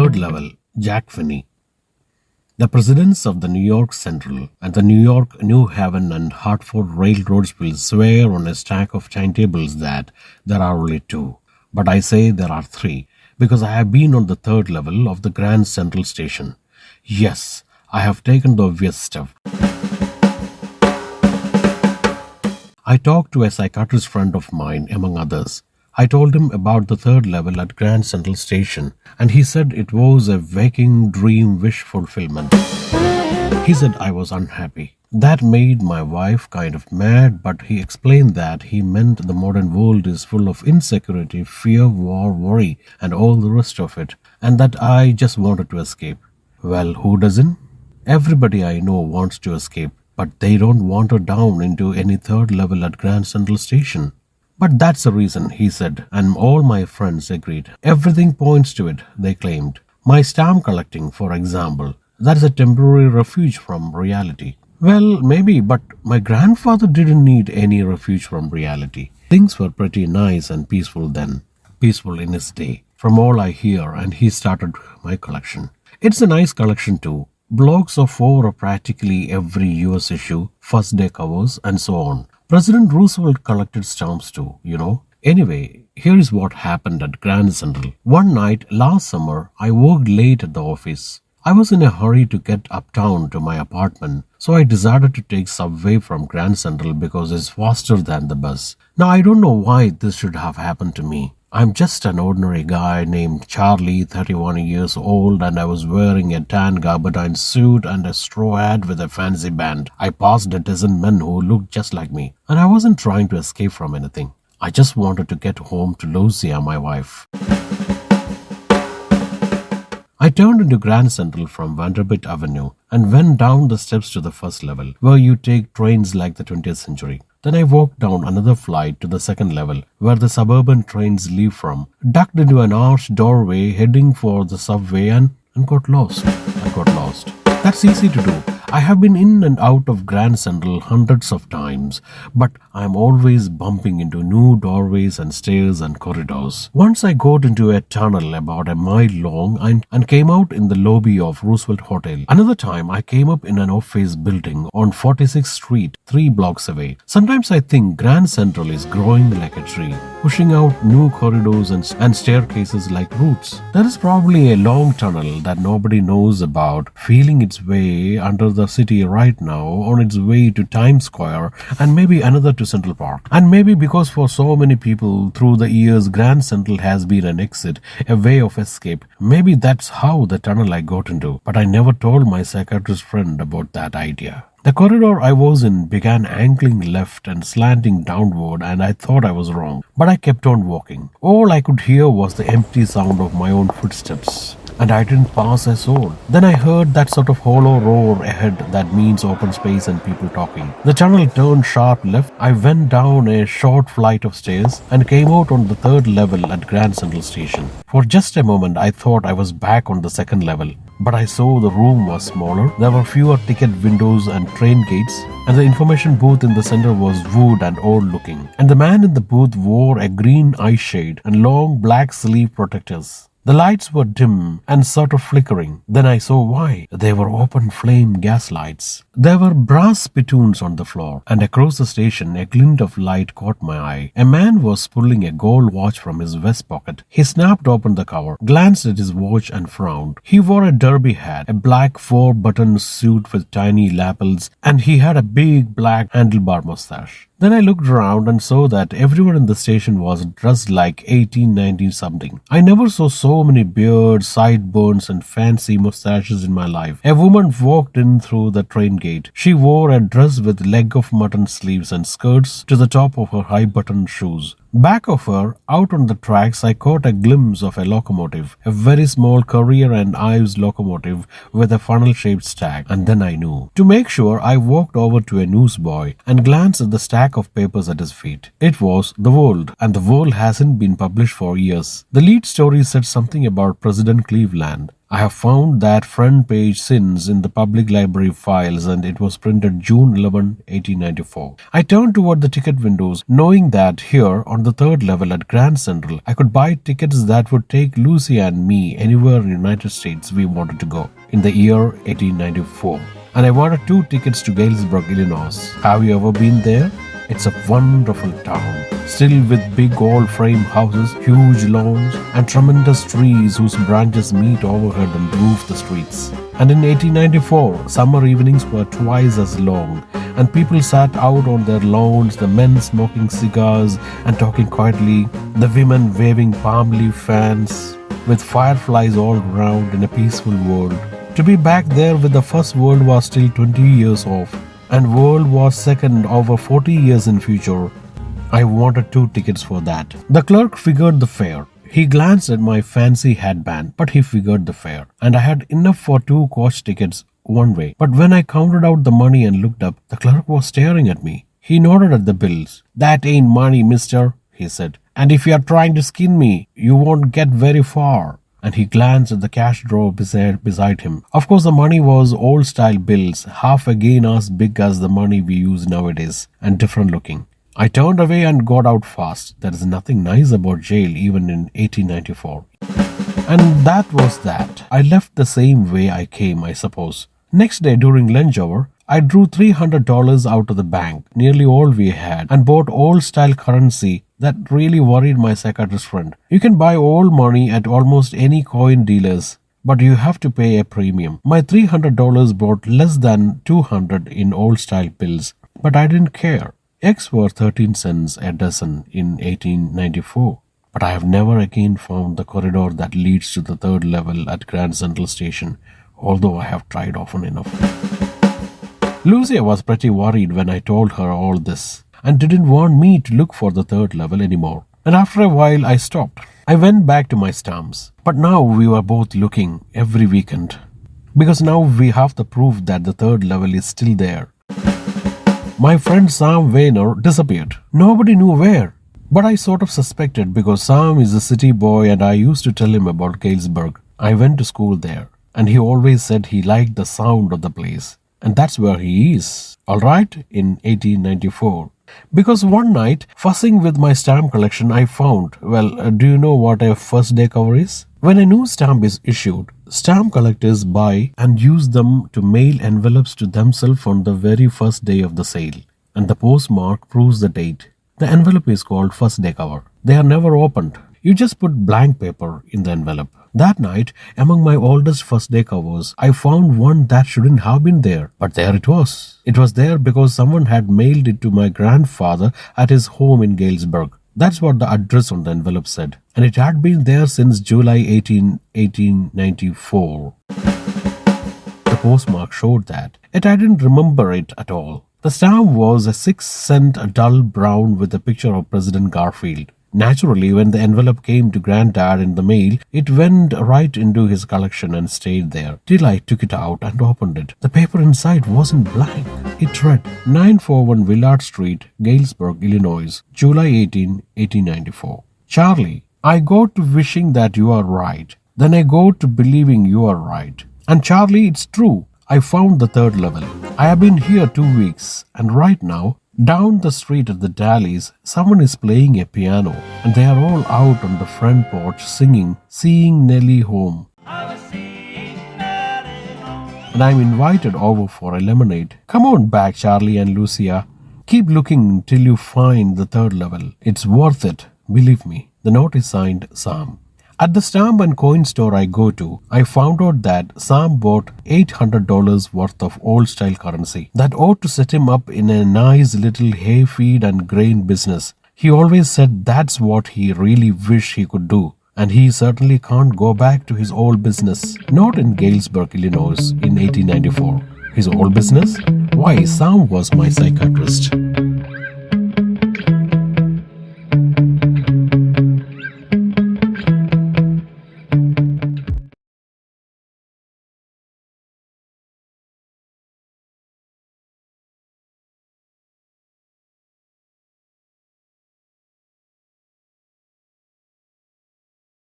Third level, Jack Finney. The presidents of the New York Central and the New York, New Haven and Hartford railroads will swear on a stack of timetables that there are only two. But I say there are three, because I have been on the third level of the Grand Central Station. Yes, I have taken the obvious step. I talked to a psychiatrist friend of mine, among others. I told him about the third level at Grand Central Station, and he said it was a waking dream wish fulfillment. He said I was unhappy. That made my wife kind of mad, but he explained that he meant the modern world is full of insecurity, fear, war, worry, and all the rest of it, and that I just wanted to escape. Well, who doesn't? Everybody I know wants to escape, but they don't wander down into any third level at Grand Central Station. But that's the reason, he said, and all my friends agreed. Everything points to it, they claimed. My stamp collecting, for example, that is a temporary refuge from reality. Well, maybe, but my grandfather didn't need any refuge from reality. Things were pretty nice and peaceful then. Peaceful in his day, from all I hear, and he started my collection. It's a nice collection too. Blocks of 4 of practically every US issue, first day covers, and so on. President Roosevelt collected stamps too, you know. Anyway, here is what happened at Grand Central. One night last summer, I worked late at the office. I was in a hurry to get uptown to my apartment, so I decided to take subway from Grand Central because it's faster than the bus. Now, I don't know why this should have happened to me. I'm just an ordinary guy named Charlie, 31 years old, and I was wearing a tan gabardine suit and a straw hat with a fancy band. I passed a dozen men who looked just like me, and I wasn't trying to escape from anything. I just wanted to get home to Lucia, my wife. I turned into Grand Central from Vanderbilt Avenue and went down the steps to the first level, where you take trains like the 20th century. Then I walked down another flight to the second level, where the suburban trains leave from, ducked into an arched doorway heading for the subway and got lost. I got lost. That's easy to do. I have been in and out of Grand Central hundreds of times, but I am always bumping into new doorways and stairs and corridors. Once I got into a tunnel about a mile long and came out in the lobby of Roosevelt Hotel. Another time I came up in an office building on 46th Street, 3 blocks away. Sometimes I think Grand Central is growing like a tree, pushing out new corridors and staircases like roots. There is probably a long tunnel that nobody knows about, feeling its way under the city right now, on its way to Times Square, and maybe another to Central Park. And maybe because for so many people through the years Grand Central has been an exit, a way of escape, maybe that's how the tunnel I got into. But I never told my psychiatrist friend about that idea. The corridor I was in began angling left and slanting downward, and I thought I was wrong. But I kept on walking. All I could hear was the empty sound of my own footsteps, and I didn't pass a soul. Then I heard that sort of hollow roar ahead that means open space and people talking. The tunnel turned sharp left. I went down a short flight of stairs and came out on the third level at Grand Central Station. For just a moment I thought I was back on the second level. But I saw the room was smaller, there were fewer ticket windows and train gates, and the information booth in the center was wood and old looking. And the man in the booth wore a green eye shade and long black sleeve protectors. The lights were dim and sort of flickering. Then I saw why. They were open flame gas lights. There were brass spittoons on the floor, and across the station a glint of light caught my eye. A man was pulling a gold watch from his vest pocket. He snapped open the cover, glanced at his watch and frowned. He wore a derby hat, a black 4-button suit with tiny lapels, and he had a big black handlebar mustache. Then I looked around and saw that everyone in the station was dressed like 1890 something. I never saw so many beards, sideburns, and fancy mustaches in my life. A woman walked in through the train gate. She wore a dress with leg of mutton sleeves and skirts to the top of her high-buttoned shoes. Back of her, out on the tracks, I caught a glimpse of a locomotive, a very small Currier and Ives locomotive with a funnel-shaped stack, and then I knew. To make sure, I walked over to a newsboy and glanced at the stack of papers at his feet. It was The World, and The World hasn't been published for years. The lead story said something about President Cleveland. I have found that front page since in the public library files and it was printed June 11, 1894. I turned toward the ticket windows, knowing that here on the third level at Grand Central, I could buy tickets that would take Lucy and me anywhere in the United States we wanted to go in the year 1894. And I wanted 2 tickets to Galesburg, Illinois. Have you ever been there? It's a wonderful town, still with big old frame houses, huge lawns, and tremendous trees whose branches meet overhead and roof the streets. And in 1894, summer evenings were twice as long, and people sat out on their lawns, the men smoking cigars and talking quietly, the women waving palm leaf fans, with fireflies all around in a peaceful world. To be back there with the First World War still 20 years off, and World War II over 40 years in future, I wanted 2 tickets for that. The clerk figured the fare. He glanced at my fancy headband, but he figured the fare. And I had enough for 2 coach tickets one way. But when I counted out the money and looked up, the clerk was staring at me. He nodded at the bills. "That ain't money, mister," he said. "And if you're trying to skin me, you won't get very far." And he glanced at the cash drawer beside him. Of course, the money was old-style bills, half again as big as the money we use nowadays, and different looking. I turned away and got out fast. There is nothing nice about jail even in 1894. And that was that. I left the same way I came, I suppose. Next day during lunch hour, I drew $300 out of the bank, nearly all we had, and bought old-style currency that really worried my psychiatrist friend. You can buy old money at almost any coin dealers, but you have to pay a premium. My $300 bought less than $200 in old-style bills, but I didn't care. Eggs were 13 cents a dozen in 1894. But I have never again found the corridor that leads to the third level at Grand Central Station, although I have tried often enough. Lucia was pretty worried when I told her all this and didn't want me to look for the third level anymore. And after a while I stopped. I went back to my stamps. But now we were both looking every weekend, because now we have the proof that the third level is still there. My friend Sam Weiner disappeared. Nobody knew where. But I sort of suspected because Sam is a city boy and I used to tell him about Galesburg. I went to school there and he always said he liked the sound of the place. And that's where he is, alright, in 1894. Because one night, fussing with my stamp collection, I found, do you know what a first day cover is? When a new stamp is issued, stamp collectors buy and use them to mail envelopes to themselves on the very first day of the sale. And the postmark proves the date. The envelope is called first day cover. They are never opened. You just put blank paper in the envelope. That night, among my oldest first day covers, I found one that shouldn't have been there. But there it was. It was there because someone had mailed it to my grandfather at his home in Galesburg. That's what the address on the envelope said. And it had been there since July 18, 1894. The postmark showed that. Yet I didn't remember it at all. The stamp was a 6-cent dull brown with a picture of President Garfield. Naturally, when the envelope came to Granddad in the mail, it went right into his collection and stayed there till I took it out and opened it. The paper inside wasn't blank. It read 941 Willard Street, Galesburg, Illinois, July 18, 1894. Charlie, I go to wishing that you are right. Then I go to believing you are right. And Charlie, it's true. I found the third level. I have been here 2 weeks, and right now, down the street at the Dallies, someone is playing a piano, and they are all out on the front porch singing Seeing Nellie Home. And I'm invited over for a lemonade. Come on back, Charlie and Lucia. Keep looking till you find the third level. It's worth it, believe me. The note is signed Sam. At the stamp and coin store I go to, I found out that Sam bought $800 worth of old-style currency. That ought to set him up in a nice little hay feed and grain business. He always said that's what he really wished he could do. And he certainly can't go back to his old business. Not in Galesburg, Illinois in 1894. His old business? Why, Sam was my psychiatrist.